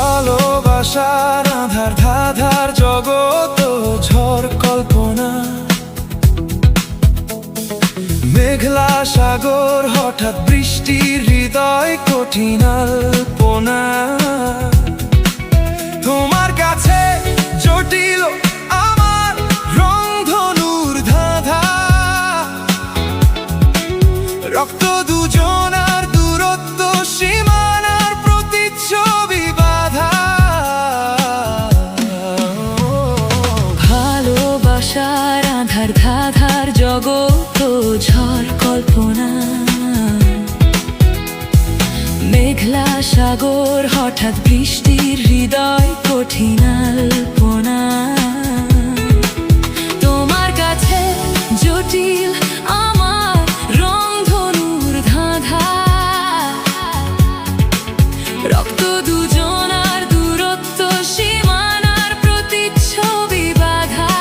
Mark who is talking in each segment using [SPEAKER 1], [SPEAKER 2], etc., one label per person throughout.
[SPEAKER 1] ভালোবাসার আধার ধাঁধার জগৎ ঝড় কল্পনা, মেঘলা সাগর হঠাৎ বৃষ্টির হৃদয় কঠিন আলপনা। তোমার কাছে জটিল আমার রংধনুর ধাঁধা, রক্ত দুজনার দূরত্ব সীমানার প্রতিচ্ছবি বাধা।
[SPEAKER 2] ভালোবাসার আধার ধাঁধার জগৎ ঝড় কল্পনা, মেঘলা সাগর হঠাৎ বৃষ্টির হৃদয় কঠিন আলপনা। তোমার কাছে জটিল আমার রংধনুর ধাঁধা, রক্ত দুজনার দূরত্ব সীমানার প্রতিচ্ছবি বাধা।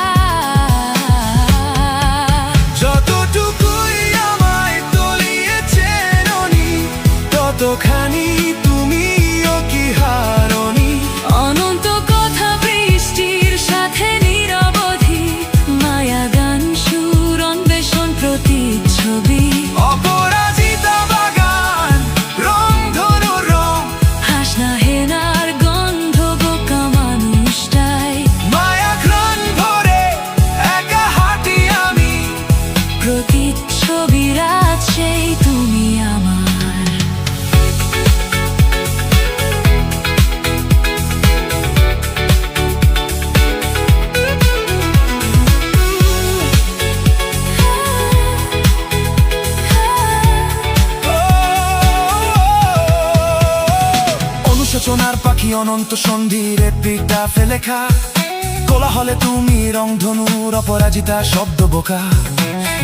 [SPEAKER 1] যতটুকুই আমায় তলিয়েছেন উনি, ততখানি তুমিও কি হারনি।
[SPEAKER 2] অনন্ত কথা বৃষ্টির সাথে নিরবধি, মায়া গান সুর অন্বেষণ প্রতিচ্ছবি।
[SPEAKER 1] অপরাজিতা বাগান রংধনু রং,
[SPEAKER 2] হাসনা হেনার গন্ধ বোকা মানুষটাই।
[SPEAKER 1] মায়া ঘ্রাণ ভরে একা হাঁটি আমি,
[SPEAKER 2] প্রতিচ্ছবির আছেই তুমি আমার।
[SPEAKER 1] অনুশোচনার পাখি অনন্ত সন্ধির এপিটাফে লেখা, কোলাহলে তুমি রংধনুর অপরাজিতা শব্দ বোকা।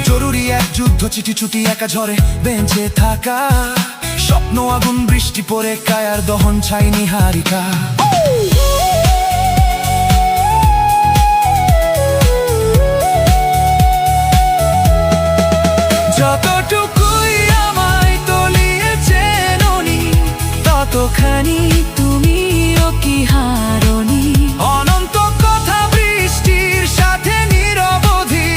[SPEAKER 1] জরুরি এক যুদ্ধ চিঠি ছুটি একা ঝরে বেঁচে থাকা, স্বপ্ন আগুন বৃষ্টি পড়ে কায়ার দহন ছাই নিহারিকা। যতটুকুই আমায় তলিয়েছেন উনি, ততখানি তুমিও কি হারনি। অনন্ত কথা বৃষ্টির সাথে নিরবধি,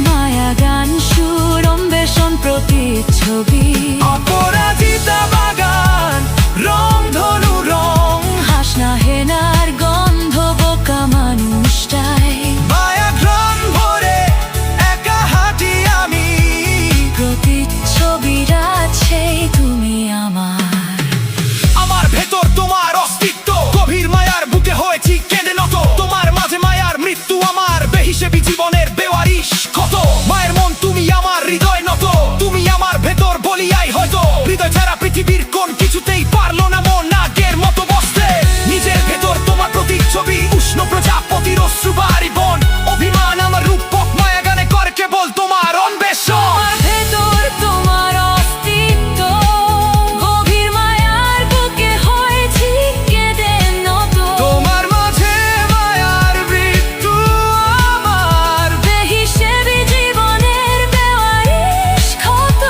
[SPEAKER 2] মায়া গান সুর অন্বেষণ প্রতিচ্ছবি।
[SPEAKER 1] অপরাজিতা বাগান রংধনু রং,
[SPEAKER 2] হাসনা হেনার গন্ধ বোকা মানুষটাই।
[SPEAKER 1] মায়া ঘ্রাণ ভরে একা হাঁটি আমি,
[SPEAKER 2] প্রতিচ্ছবির আছেই তুমি আমার।
[SPEAKER 1] আমার ভেতর তোমার অস্তিত্ব, গভীর মায়ার বুকে হয়েছি কেঁদে নত। তোমার মাঝে মায়ার মৃত্যু আমার বেহিসেবি জীবনের বেওয়ারিশ ক্ষত। মায়ের মন তুমি আমার হৃদয় নত, তুমি আমার ভেতর বলিয়াই হয়তো। হৃদয় ছাড়া পৃথিবীর কোন কিছুতেই পারলো না মন আগের মতো বসতে। নিজের ভেতর তোমার প্রতিচ্ছবি, উষ্ণ প্রজাপতির অশ্রুবারি বন। অভিমান আমার রূপক মায়া গানে করে কেবল তোমার অন্বেষণ।
[SPEAKER 2] আমার ভেতর তোমার অস্তিত্ব, গভীর মায়ার বুকে হয়েছি কেঁদে নত।
[SPEAKER 1] তোমার মাঝে মায়ার মৃত্যু আমার
[SPEAKER 2] বেহিসেবি জীবনের বেওয়ারিশ ক্ষত।